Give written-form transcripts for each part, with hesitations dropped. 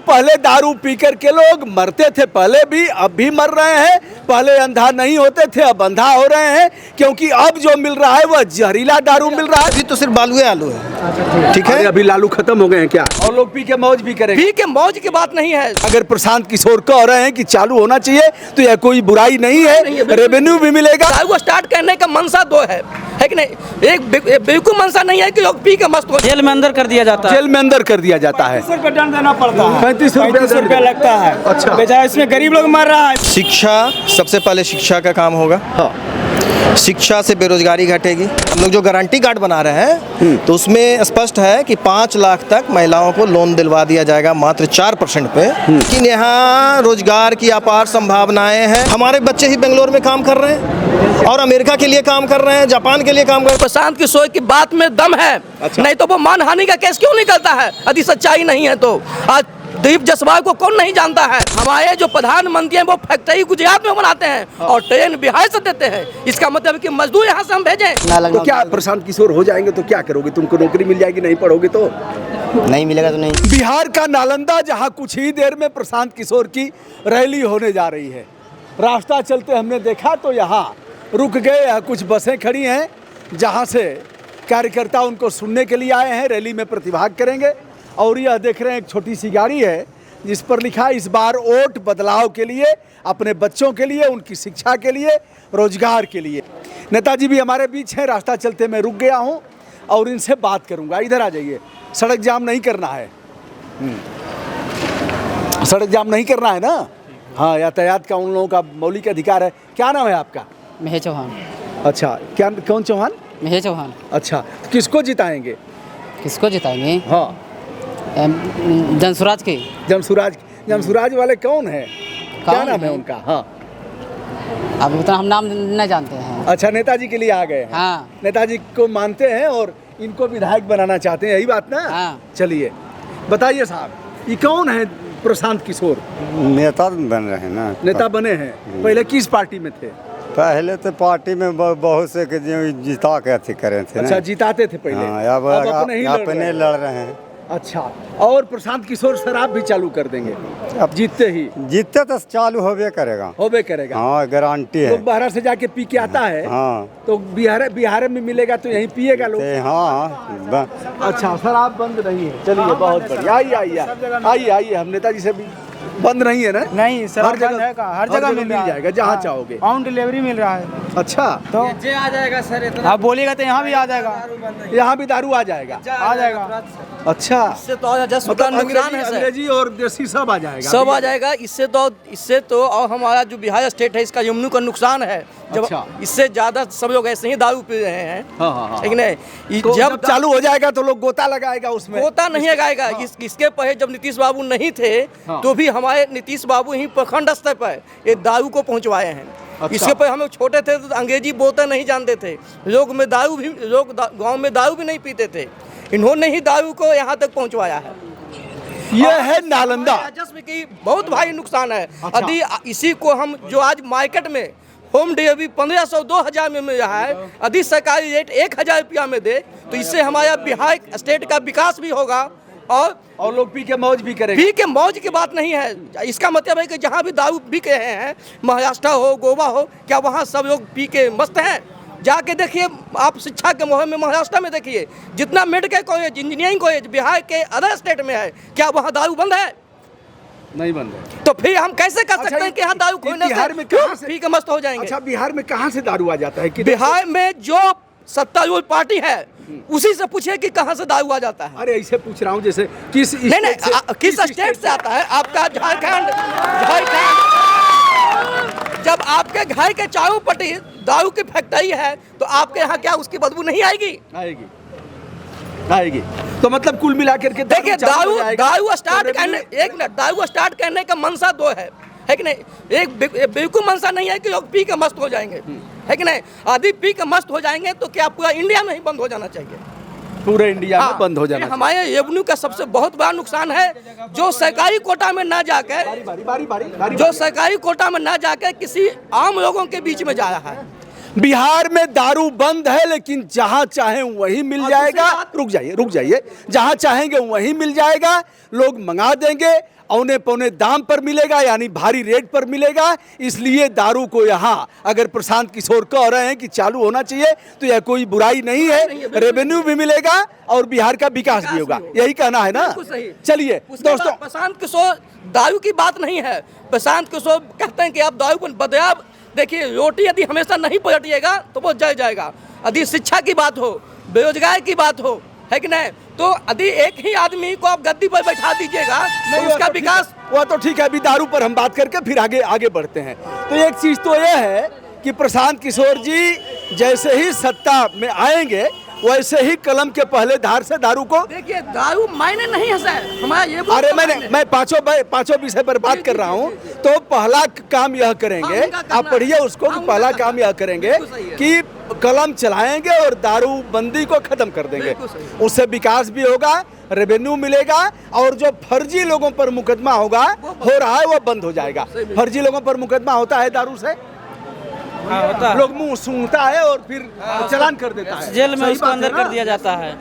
पहले दारू पी कर के लोग मरते थे, पहले भी अब भी मर रहे हैं। पहले अंधा नहीं होते थे, अब अंधा हो रहे हैं, क्योंकि अब जो मिल रहा है वह जहरीला दारू मिल रहा है। अभी तो सिर्फ बालू आलू है, ठीक है। अभी लालू खत्म हो गए हैं क्या? और लोग पी के मौज भी करेंगे। पी के मौज की बात नहीं है। अगर प्रशांत किशोर कह रहे हैं कि चालू होना चाहिए तो यह कोई बुराई नहीं है, रेवेन्यू भी मिलेगा। दारू स्टार्ट करने का मनसा दो है कि नहीं? एक बिल्कुल मनसा नहीं है कि लोग पी के मस्त हो। जेल में अंदर कर दिया जाता है, जेल में अंदर कर दिया जाता है। 35 रुपये दंड देना पड़ता है, 35 रुपया लगता है। अच्छा, बेचारा इसमें गरीब लोग मर रहा है। शिक्षा, सबसे पहले शिक्षा का काम होगा। हाँ। शिक्षा से बेरोजगारी घटेगी। हम लोग जो गारंटी कार्ड बना रहे हैं तो उसमें स्पष्ट है कि 5 लाख तक महिलाओं को लोन दिलवा दिया जाएगा मात्र 4% पे। लेकिन यहाँ रोजगार की अपार संभावनाएं हैं। हमारे बच्चे ही बेंगलोर में काम कर रहे हैं और अमेरिका के लिए काम कर रहे हैं, जापान के लिए काम कर रहे हैं। प्रशांत किशोर की बात में दम है। अच्छा। नहीं तो वो मानहानि का केस क्यों निकलता है यदि सच्चाई नहीं है तो? आज दिलीप जायसवाल को कौन नहीं जानता है? हमारे जो प्रधानमंत्री हैं वो फैक्ट्री गुजरात में बनाते हैं और ट्रेन बिहार से देते हैं। इसका मतलब है कि मजदूर यहाँ से हम भेजें। तो क्या प्रशांत किशोर हो जाएंगे तो क्या करोगे? तुमको नौकरी मिल जाएगी, नहीं पढ़ोगे तो? नहीं मिलेगा तो नहीं। बिहार का नालंदा, जहां कुछ ही देर में प्रशांत किशोर की रैली होने जा रही है। रास्ता चलते हमने देखा तो यहाँ रुक गए। यहाँ कुछ बसें खड़ी हैं जहाँ से कार्यकर्ता उनको सुनने के लिए आए हैं, रैली में प्रतिभाग करेंगे। और यह देख रहे हैं एक छोटी सी गाड़ी है जिस पर लिखा है इस बार वोट बदलाव के लिए, अपने बच्चों के लिए, उनकी शिक्षा के लिए, रोजगार के लिए। नेताजी भी हमारे बीच हैं। रास्ता चलते मैं रुक गया हूँ और इनसे बात करूँगा। इधर आ जाइए, सड़क जाम नहीं करना है। सड़क जाम नहीं करना है ना? हाँ, यातायात का उन लोगों का मौलिक अधिकार है। क्या नाम है आपका? मेहे चौहान। अच्छा, क्या कौन चौहान? मेहे चौहान। अच्छा, तो किसको जिताएंगे? किसको जिताएंगे? हाँ, जनसुराज के। जमसुराज वाले कौन है? क्या नाम है उनका? हाँ, अब उतना हम नाम नहीं जानते हैं। अच्छा, नेताजी के लिए आ गए हैं। हाँ। नेताजी को मानते हैं और इनको विधायक बनाना चाहते हैं, यही बात ना? हाँ। चलिए बताइए साहब, ये कौन है प्रशांत किशोर? नेता बन रहे हैं ना। नेता बने हैं। पहले किस पार्टी में थे? पहले तो पार्टी में बहुत से के जिता के अथी करे थे। अच्छा, जिताते थे पहले। हाँ, अब अपने लड़ रहे हैं। अच्छा, और प्रशांत किशोर शराब भी चालू कर देंगे अब जीतते ही? जीतते तो चालू होबे करेगा। हाँ, गारंटी है। लोग बाहर से जाके पी के आता है। हाँ, तो बिहार में मिलेगा तो यहीं पिएगा लोग। हाँ। अच्छा, शराब बंद नहीं है। चलिए, बहुत बढ़िया। आइए हम नेताजी से भी। बंद नहीं है ना? नहीं सर, हर जगह मिल जाएगा जहाँ चाहोगे। होम डिलीवरी मिल रहा है। अच्छा, तो ये आ जाएगा सर, इतना आप बोलिएगा तो यहाँ भी आ जाएगा। यहाँ भी दारू आ जाएगा। अच्छा, इससे तो मतलब नुकसान है सर। अंग्रेजी और देसी सब आ जाएगा। सब आ जाएगा। इससे तो और हमारा जो बिहार स्टेट है इसका यमुना का नुकसान है। जब अच्छा। इससे ज्यादा सब लोग ऐसे ही दारू पी रहे हैं। हाँ। ठीक नहीं? तो जब चालू हो जाएगा तो लोग गोता लगाएगा उसमें। गोता नहीं लगाएगा। इसके पहले जब नीतीश बाबू नहीं थे तो भी हमारे नीतीश बाबू ही प्रखंड स्तर पर ये दारू को पहुंचवाए हैं। अच्छा। इसके पर हम लोग छोटे थे तो अंग्रेजी बोलते नहीं जानते थे। लोग गांव में दारू भी नहीं पीते थे। इन्होंने ही दारू को यहाँ तक पहुंचवाया है। ये है नालंदा। राजस्व की बहुत भारी नुकसान है। अच्छा। यदि इसी को हम जो आज मार्केट में होम डिलीवरी 1500-2000 में मिल रहा है, यदि सरकारी रेट 1000 रुपया में दे तो इससे हमारा बिहार स्टेट का विकास भी होगा और लोग पी के मौज भी करेंगे। पी के मौज की बात नहीं है। इसका मतलब है कि जहाँ भी दारू बिक रहे हैं, महाराष्ट्र हो, गोवा हो, क्या वहाँ सब लोग पी के मस्त हैं? जाके देखिए आप शिक्षा के माहौल में महाराष्ट्र में देखिए, जितना medical college, engineering college Bihar के अदर स्टेट में है, क्या वहाँ दारू बंद है? नहीं बंद है। तो फिर हम कैसे कर सकते हैं कि यहाँ दारू खोलने बिहार में कहाँ से पी के मस्त हो जाएंगे? अच्छा, बिहार में कहाँ से दारू आ जाता है? बिहार में जो सत्तारूढ़ पार्टी है उसी से पूछिए कि कहाँ से दारू आ जाता है। अरे ऐसे पूछ रहा हूँ जैसे किस किस स्टेट से आता है? आपका झारखंड। जब आपके घर के चारों पट्टी दारू की फैक्ट्री है तो आपके यहाँ क्या उसकी बदबू नहीं आएगी? आएगी। तो मतलब कुल मिलाकर के देखिए, दारू स्टार्ट करने का मनसा दो है कि नहीं? एक बिल्कुल मनसा नहीं है कि लोग पी के मस्त हो जाएंगे, है कि नहीं? आदि पी के मस्त हो जाएंगे तो क्या पूरा इंडिया में ही बंद हो जाना चाहिए? पूरे इंडिया में बंद हो जाना। हमारे रेवेन्यू का सबसे बहुत बड़ा नुकसान है जो सरकारी कोटा में ना जाकर किसी आम लोगों के बीच में जा रहा है। बिहार में दारू बंद है, लेकिन जहां चाहे वहीं मिल जाएगा। रुक जाइए, जहां चाहेंगे वहीं मिल जाएगा, लोग मंगा देंगे, औने पौने दाम पर मिलेगा, यानी भारी रेट पर मिलेगा। इसलिए दारू को यहाँ अगर प्रशांत किशोर कह रहे हैं कि चालू होना चाहिए तो यह कोई बुराई नहीं है, रेवेन्यू भी मिलेगा और बिहार का विकास भी होगा, यही कहना है ना। चलिए दोस्तों, प्रशांत किशोर दारू की बात नहीं है। प्रशांत किशोर कहते हैं कि आप दारू को बदयाब देखिए, रोटी यदि हमेशा नहीं पलटिएगा तो वो जल जाएगा। यदि शिक्षा की बात हो, बेरोजगार की बात हो, है कि नहीं, तो यदि एक ही आदमी को आप गद्दी पर बैठा दीजिएगा तो उसका विकास। वो तो ठीक है, अभी दारू पर हम बात करके फिर आगे बढ़ते हैं। तो एक चीज तो यह है कि प्रशांत किशोर जी जैसे ही सत्ता में आएंगे वैसे ही कलम के पहले धार से दारू को, देखिए दारू मायने नहीं है सर हमारा ये। अरे मैं पांचों विषय पर बात कर रहा हूँ। तो पहला काम यह करेंगे, आप पढ़िए उसको, कि पहला काम यह करेंगे कि कलम चलाएंगे और दारू बंदी को खत्म कर देंगे। उससे विकास भी होगा, रेवेन्यू मिलेगा, और जो फर्जी लोगों पर मुकदमा हो रहा है वो बंद हो जाएगा। फर्जी लोगों पर मुकदमा होता है दारू से, होता है। लोग मुंह सूंघता है और फिर चालान कर देता है, जेल में उसको अंदर कर दिया जाता है,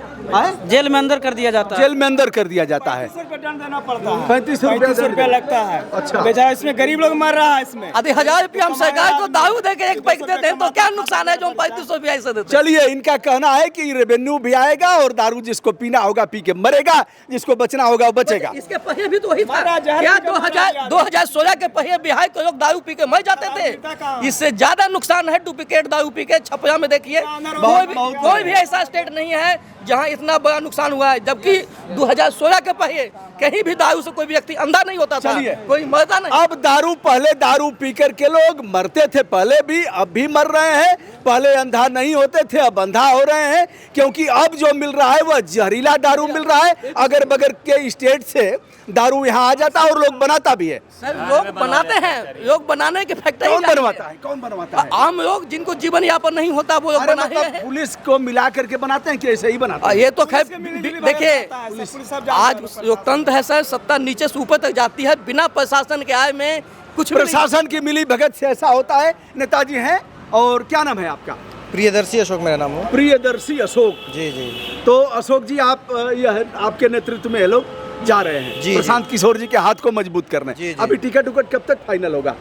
जेल में अंदर कर दिया जाता है, जेल में अंदर कर दिया जाता है। 35 दंड देना पड़ता है, 35 रुपया लगता है। अच्छा, बेचारा इसमें गरीब लोग मर रहा है इसमें। यदि 1000 रुपया हम सरकार को दारू दे के एक पैक देते हैं तो क्या नुकसान है जो हम 3500 रुपया ऐसे देते हैं। चलिए, इनका कहना है कि रेवेन्यू भी आएगा और दारू जिसको पीना होगा पी के मरेगा, जिसको बचना होगा वो बचेगा। इसके पहले भी तो वही था क्या? 2016 के पहले बिहार के लोग दारू पी के मर जाते थे। इससे ज्यादा नुकसान है डुप्लीकेट दारू पी के। छपरा में देखिए, कोई भी ऐसा स्टेट नहीं है जहां इतना बड़ा नुकसान हुआ है, जबकि 2016 के पहले कहीं भी दारू से कोई व्यक्ति अंधा नहीं होता था, कोई मरता नहीं। अब पहले दारू पीकर के लोग मरते थे, पहले भी, अब भी मर रहे हैं। पहले अंधा नहीं होते थे, अब अंधा हो रहे हैं, क्योंकि अब जो मिल रहा है वह जहरीला दारू मिल रहा है। अगर बगैर के स्टेट से दारू यहाँ आ जाता और लोग बनाता भी है। सर लोग बनाते हैं, लोग बनाने की फैक्ट्री कौन बनवाता है? आम लोग जिनको जीवन यापन नहीं होता वो लोग बना रहे हैं। पुलिस को मिला करके बनाते हैं कि ऐसे ही बनाते हैं? ये तो खैर देखिए, आज लोकतंत्र है सर, सत्ता नीचे से ऊपर तक जाती है बिना प्रशासन के आए में कुछ प्रशासन की मिली भगत से ऐसा होता है। नेताजी हैं, और क्या नाम है आपका? प्रियदर्शी अशोक मेरा नाम है। प्रियदर्शी अशोक जी जी। तो अशोक जी, आप यह आपके नेतृत्व में लोग जा रहे हैं जी, प्रशांत किशोर जी के हाथ को मजबूत करने। जी, जी। अभी टिकट कब तक फाइनल होगा?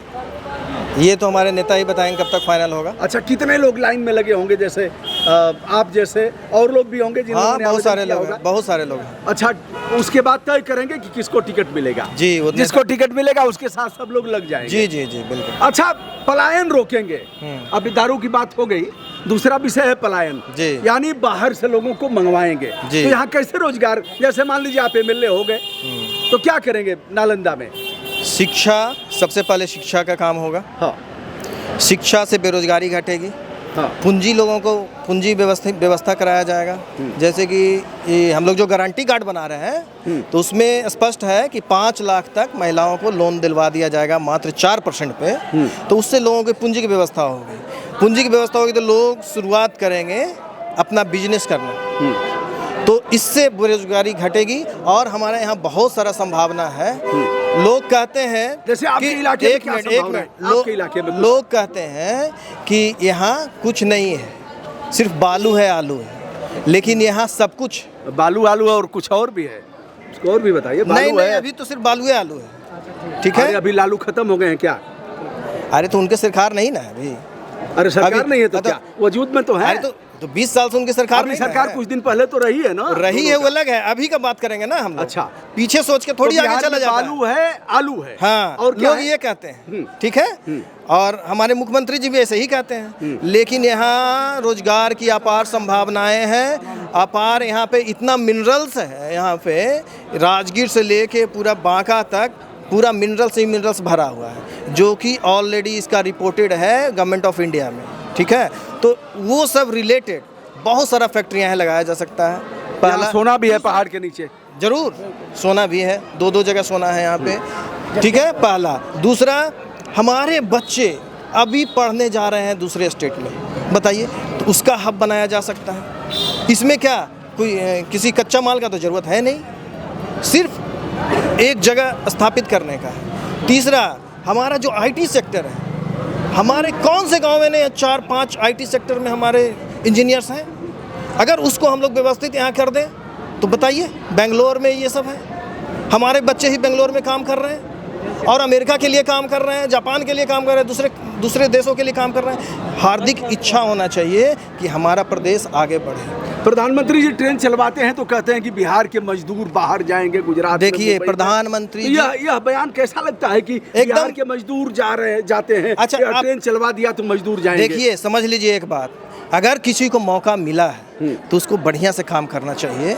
ये तो हमारे नेता ही बताएंगे कब तक फाइनल होगा। अच्छा, कितने लोग लाइन में लगे होंगे? जैसे आप जैसे और लोग भी होंगे जिन्होंने हाँ, बहुत सारे लोग होगा? हैं, बहुत सारे लोग हैं। अच्छा, उसके बाद तय करेंगे कि किसको टिकट मिलेगा। जी, वो जिसको टिकट मिलेगा उसके साथ सब लोग लग जाएंगे। जी जी जी, बिल्कुल। अच्छा, पलायन रोकेंगे। अभी दारू की बात हो गई, दूसरा विषय है पलायन। जी। यानी बाहर से लोगों को मंगवाएंगे। जी। तो यहाँ कैसे रोजगार? जैसे मान लीजिए आप एमएलए हो गए, तो क्या करेंगे नालंदा में? शिक्षा, सबसे पहले शिक्षा का काम होगा। हाँ शिक्षा से बेरोजगारी घटेगी। हाँ। पूंजी, लोगों को पूंजी व्यवस्था कराया जाएगा। जैसे कि ये हम लोग जो गारंटी कार्ड बना रहे हैं, तो उसमें स्पष्ट है कि 5 लाख तक महिलाओं को लोन दिलवा दिया जाएगा मात्र 4% पे। तो उससे लोगों की पूंजी की व्यवस्था होगी। पूंजी की व्यवस्था होगी तो लोग शुरुआत करेंगे अपना बिजनेस करना, तो इससे बेरोजगारी घटेगी। और हमारे यहाँ बहुत सारा संभावना है। लोग कहते हैं, जैसे आपके कि इलाके में एक क्या मिनट, संभावना है? आपके इलाके में लोग कहते हैं कि यहाँ कुछ नहीं है, सिर्फ बालू है, आलू है, लेकिन यहाँ सब कुछ। बालू आलू है और कुछ और भी है, उसको और भी बताइए। नहीं, बालू है, अभी तो सिर्फ बालू है, आलू है, ठीक है। अभी लालू खत्म हो गए हैं क्या? अरे तो उनके सरकार नहीं ना है अभी। अरे सरकार अभी- नहीं है तो तो- क्या वजूद में तो है? अरे तो 20 साल से उनकी सरकार अपनी नहीं सरकार है। कुछ दिन पहले तो रही है ना। रही है, वो अलग है। अभी का बात करेंगे ना हम लोग। अच्छा। पीछे सोच के थोड़ी तो आगे बिहार चला में जाता है। बालू है, आलू है। हाँ, और क्या लोग है? ये कहते हैं, ठीक है। और हमारे मुख्यमंत्री जी भी ऐसे ही कहते हैं। लेकिन यहाँ रोजगार की अपार संभावनाएं हैं, अपार। यहाँ पे इतना मिनरल्स है, यहाँ पे राजगीर से लेके पूरा बांका तक पूरा मिनरल्स ही मिनरल्स भरा हुआ है, जो कि ऑलरेडी इसका रिपोर्टेड है गवर्नमेंट ऑफ इंडिया में, ठीक है। तो वो सब रिलेटेड बहुत सारा फैक्ट्रियाँ हैं, लगाया जा सकता है। पहला सोना भी है पहाड़ के नीचे। जरूर, सोना भी है, 2-2 जगह सोना है यहाँ पे, ठीक है, पहला। दूसरा, हमारे बच्चे अभी पढ़ने जा रहे हैं दूसरे स्टेट में, बताइए, तो उसका हब बनाया जा सकता है। इसमें क्या कोई किसी कच्चा माल का तो ज़रूरत है नहीं, सिर्फ एक जगह स्थापित करने का है। तीसरा, हमारा जो IT सेक्टर है, हमारे कौन से गांव में नहीं 4-5 आईटी सेक्टर में हमारे इंजीनियर्स हैं? अगर उसको हम लोग व्यवस्थित यहाँ कर दें तो बताइए, बेंगलोर में ये सब है, हमारे बच्चे ही बेंगलोर में काम कर रहे हैं और अमेरिका के लिए काम कर रहे हैं, जापान के लिए काम कर रहे हैं, दूसरे देशों के लिए काम कर रहे हैं। हार्दिक इच्छा होना चाहिए कि हमारा प्रदेश आगे बढ़े। प्रधानमंत्री जी ट्रेन चलवाते हैं तो कहते हैं कि बिहार के मजदूर बाहर जाएंगे गुजरात। देखिए प्रधानमंत्री जी, यह बयान कैसा लगता है कि बिहार के मजदूर जाते हैं? अच्छा, ट्रेन चलवा दिया तो मजदूर जाएंगे। देखिए समझ लीजिए एक बात, अगर किसी को मौका मिला है तो उसको बढ़िया से काम करना चाहिए,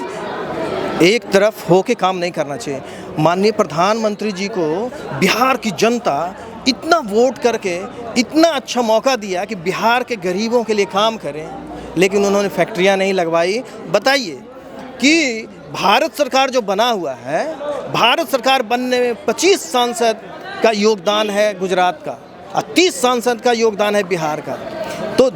एक तरफ होके काम नहीं करना चाहिए। माननीय प्रधानमंत्री जी को बिहार की जनता इतना वोट करके इतना अच्छा मौका दिया कि बिहार के गरीबों के लिए काम करें, लेकिन उन्होंने फैक्ट्रियां नहीं लगवाई। बताइए कि भारत सरकार जो बना हुआ है, भारत सरकार बनने में 25 सांसद का योगदान है गुजरात का और 30 सांसद का योगदान है बिहार का, तो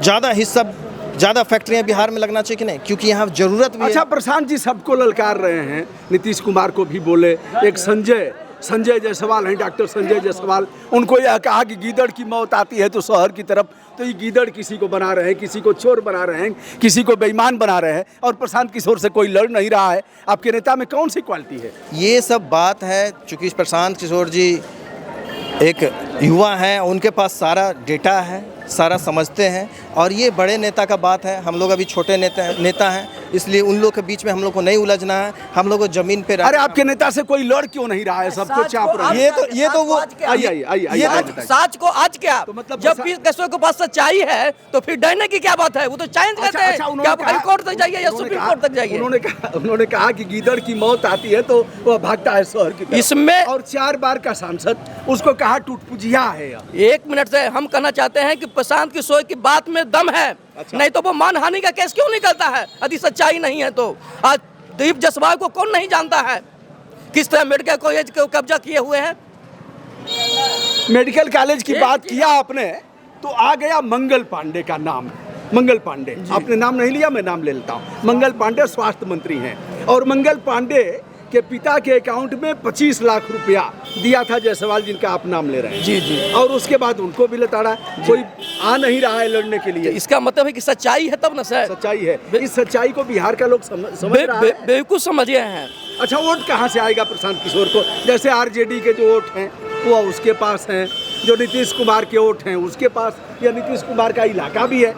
ज़्यादा फैक्ट्रियां बिहार में लगना चाहिए कि नहीं, क्योंकि यहाँ ज़रूरत भी अच्छा है। प्रशांत जी सबको ललकार रहे हैं, नीतीश कुमार को भी बोले, एक संजय जायसवाल हैं, डॉक्टर संजय जायसवाल, उनको यह कहा कि गीदड़ की मौत आती है तो शहर की तरफ, तो ये गीदड़ किसी को बना रहे हैं, किसी को चोर बना रहे हैं, किसी को बेईमान बना रहे हैं, और प्रशांत किशोर से कोई लड़ नहीं रहा है। आपके नेता में कौन सी क्वालिटी है? ये सब बात है, चूँकि प्रशांत किशोर जी एक युवा हैं, उनके पास सारा डेटा है, सारा समझते हैं, और ये बड़े नेता का बात है, हम लोग अभी छोटे नेता हैं, इसलिए उन लोग के बीच में हम लोग को नहीं उलझना है, हम लोग को जमीन पे अरे आपके नेता से कोई लड़ क्यों नहीं रहा है? सबको चाप रहा है। ये तो वो आइए साच को आज क्या, तो मतलब जब भी किसी के पास सच्चाई है तो फिर डरने की क्या बात है? वो तो चैलेंज करते हैं कि आप हाई कोर्ट तक जाइए या सुप्रीम कोर्ट तक जाइए। उन्होंने कहा कि गीदड़ की मौत आती है तो वह भागता है शहर की तरफ। इसमें और 4 बार का सांसद, उसको कहा टूटपुजिया है। एक मिनट से हम कहना चाहते हैं कि प्रशांत किशोर की बात में दम है। अच्छा। नहीं तो वो मानहानि का केस क्यों निकलता है यदि सच्चाई नहीं है तो? आज दिलीप जायसवाल को कौन नहीं जानता है, किस तरह मेडिकल कॉलेज को कब्जा किए हुए हैं। मेडिकल कॉलेज की बात किया आपने तो आ गया मंगल पांडे का नाम। मंगल पांडे, आपने नाम नहीं लिया, मैं नाम ले लेता हूँ। मंगल पांडे स्वास्थ्य मंत्री हैं, और मंगल पांडे के पिता के अकाउंट में 25 लाख रुपया दिया था जायसवाल, जिनका आप नाम ले रहे हैं। जी। और उसके बाद उनको भी लताड़ा, कोई आ नहीं रहा है लड़ने के लिए। इसका मतलब है कि सच्चाई है तब ना सर। सच्चाई है, इस सच्चाई को बिहार का लोग समझ रहा है। बिल्कुल समझ गए हैं। अच्छा, वोट कहाँ से आएगा प्रशांत किशोर को? जैसे आरजेडी के जो वोट हैं वो उसके पास हैं, जो नीतीश कुमार के वोट हैं उसके पास, या नीतीश कुमार का इलाका भी है,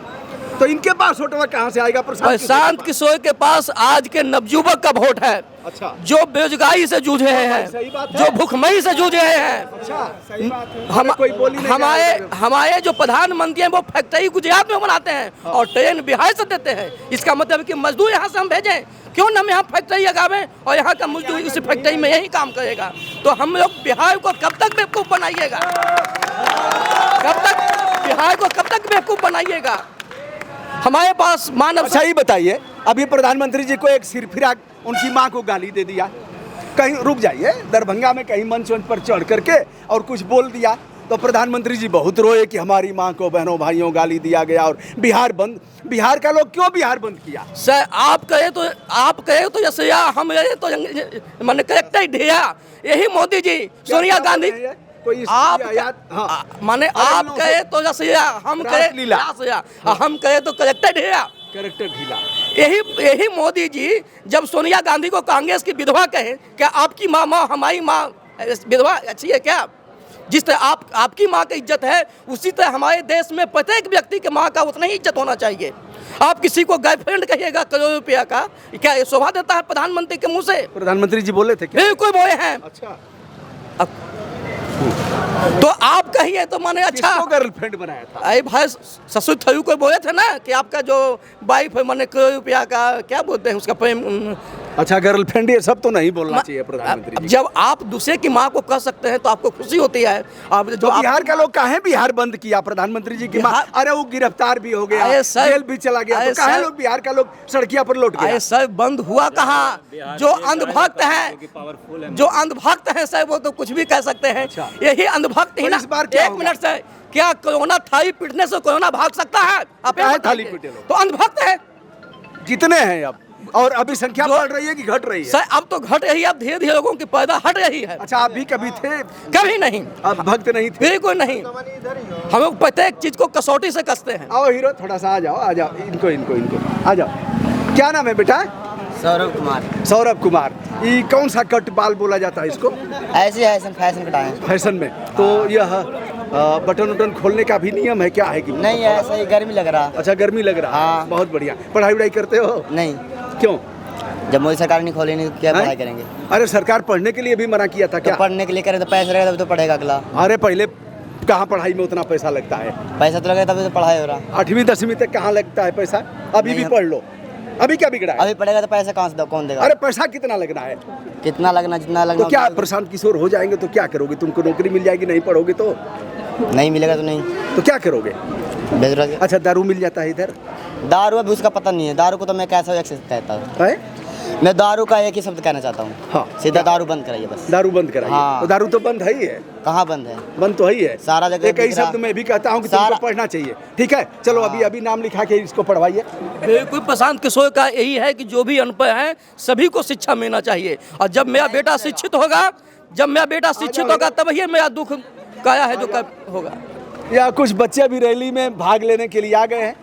तो इनके पास वोट कहाँ से आएगा? प्रशांत किशोर के पास आज के नवयुवक का वोट है। अच्छा। जो बेरोजगारी से जूझ रहे हैं, सही बात है। जो भूखमरी से जूझ रहे हैं। अच्छा, सही बात है। कोई बोली नहीं हमारे जो प्रधानमंत्री हैं वो फैक्ट्री गुजरात में बनाते हैं और ट्रेन बिहार से देते हैं। इसका मतलब है कि मजदूर यहाँ से हम भेजें, क्यों ना हम यहाँ फैक्ट्री लगावें और यहाँ का मजदूर उसी फैक्ट्री में यही काम करेगा। तो हम लोग बिहार को कब तक बेवकूफ़ बनाइएगा? बिहार को कब तक बेवकूफ़ बनाइएगा? हमारे पास मानव। अच्छा, ये बताइए, अभी प्रधानमंत्री जी को एक सिरफिरा उनकी माँ को गाली दे दिया, कहीं रुक जाइए, दरभंगा में कहीं मंच पर चढ़ करके और कुछ बोल दिया, तो प्रधानमंत्री जी बहुत रोए कि हमारी माँ को, बहनों भाइयों गाली दिया गया और बिहार बंद। बिहार का लोग क्यों बिहार बंद किया? सर आप कहे तो जैसे हम रहे तो मैंने करेक्टर ढेया, यही मोदी जी, सोनिया गांधी, आप माने आप कहे तो जैसे हम कहे तो करेक्टर ढीला। यही मोदी जी जब सोनिया गांधी को कांग्रेस की विधवा कहे, क्या आपकी माँ हमारी माँ विधवा अच्छी है क्या? जिस तरह आपकी माँ की इज्जत है, उसी तरह हमारे देश में प्रत्येक व्यक्ति के माँ का उतना ही इज्जत होना चाहिए। आप किसी को गर्लफ्रेंड कहिएगा करोड़ रुपया का, क्या ये शोभा देता है प्रधानमंत्री के मुंह से? प्रधानमंत्री जी बोले थे क्या? बिल्कुल बोले हैं। अच्छा, तो आप कहिए तो माने अच्छा गर्लफ्रेंड बनाया था? अरे भाई, ससुर थयू को बोले थे ना कि आपका जो वाइफ है माने करोड़ रुपया का, क्या बोलते हैं उसका, प्रेम। अच्छा, गर्लफ्रेंड ये सब तो नहीं बोलना चाहिए प्रधानमंत्री जी। जब आप दूसरे की माँ को कह सकते हैं तो आपको खुशी होती है। आप जो बिहार का लोग काहे बिहार बंद किया? प्रधानमंत्री जी की माँ, अरे वो गिरफ्तार भी हो गया, जेल भी चला गया, तो काहे लोग बिहार का लोग सड़किया पर लौट गए? सर बंद हुआ कहाँ? जो अंधभक्त हैं, जो अंधभक्त हैं सर, वो तो कुछ भी कह सकते हैं। यही अंधभक्त ही ना। एक मिनट से, क्या कोरोना थाली पीटने से कोरोना भाग सकता है? आप थाली पीटे तो अंधभक्त है। कितने हैं अब? और अभी संख्या बढ़ रही है कि घट रही है? सर अब तो घट रही है, अब धीरे धीरे लोगों की पैदा हट रही है। अच्छा, आप भी कभी थे? कभी नहीं, आप भक्त नहीं थे? बिल्कुल नहीं। हम लोग प्रत्येक चीज को कसौटी से कसते हैं। आओ हीरो, थोड़ा सा आ जाओ, आ जाओ, इनको इनको इनको आ जाओ। क्या नाम है बेटा? सौरभ कुमार। सौरभ कुमार। ये कौन सा कट बाल बोला जाता है इसको? ऐसे है फैशन कटाए। फैशन में तो यह बटन उटन खोलने का भी नियम है क्या है कि? नहीं, ऐसा ही गर्मी लग रहा। अच्छा, गर्मी लग रहा है। हाँ। बहुत बढ़िया। पढ़ाई वढ़ाई करते हो? नहीं, क्यों? जब मोदी सरकार नहीं खोलेगी तो क्या हैं? पढ़ाई करेंगे? अरे सरकार पढ़ने के लिए भी मना किया था तो क्या? पढ़ने के लिए करे तो पैसा लगेगा तभी तो पढ़ेगा अगला। अरे पहले कहाँ पढ़ाई में उतना पैसा लगता है? पैसा तो लगेगा तभी तो पढ़ाई हो रहा। 8वीं 10वीं तक कहाँ लगता है पैसा? अभी भी नहीं, पढ़ लो। अभी क्या बिगड़ा है? अभी पढ़ेगा तो पैसा कहाँ से कौन देगा? अरे पैसा कितना लगना है? कितना लगना, जितना लगना। तो क्या प्रशांत किशोर हो जाएंगे तो क्या करोगे? तुमको नौकरी मिल जाएगी, नहीं पढ़ोगे तो? नहीं मिलेगा तो नहीं, तो क्या करोगे? बेरोजगार। अच्छा, दारू मिल जाता है इधर? दारू अभी उसका पता नहीं है। दारू को तो मैं कैसा कहता हूँ, है? मैं दारू का एक ही शब्द कहना चाहता हूँ। हाँ। सीधा दारू बंद कराइए बस। दारू बंद कराइए। हाँ। तो दारू तो बंद है ही है। कहाँ बंद है? बंद तो है ही है। सारा जगह एक ही दिख रहा। शब्द मैं भी कहता हूँ कि सारा- तुमको पढ़ना चाहिए। ठीक है, चलो अभी नाम लिखा के इसको पढ़वाइए। बिल्कुल, प्रशांत किशोर का यही है कि जो भी अनपढ़ हैं सभी को शिक्षा मिलना चाहिए। और जब मेरा बेटा शिक्षित होगा, तब ही मेरा दुख काया है जो होगा। या कुछ बच्चे भी रैली में भाग लेने के लिए आ गए हैं।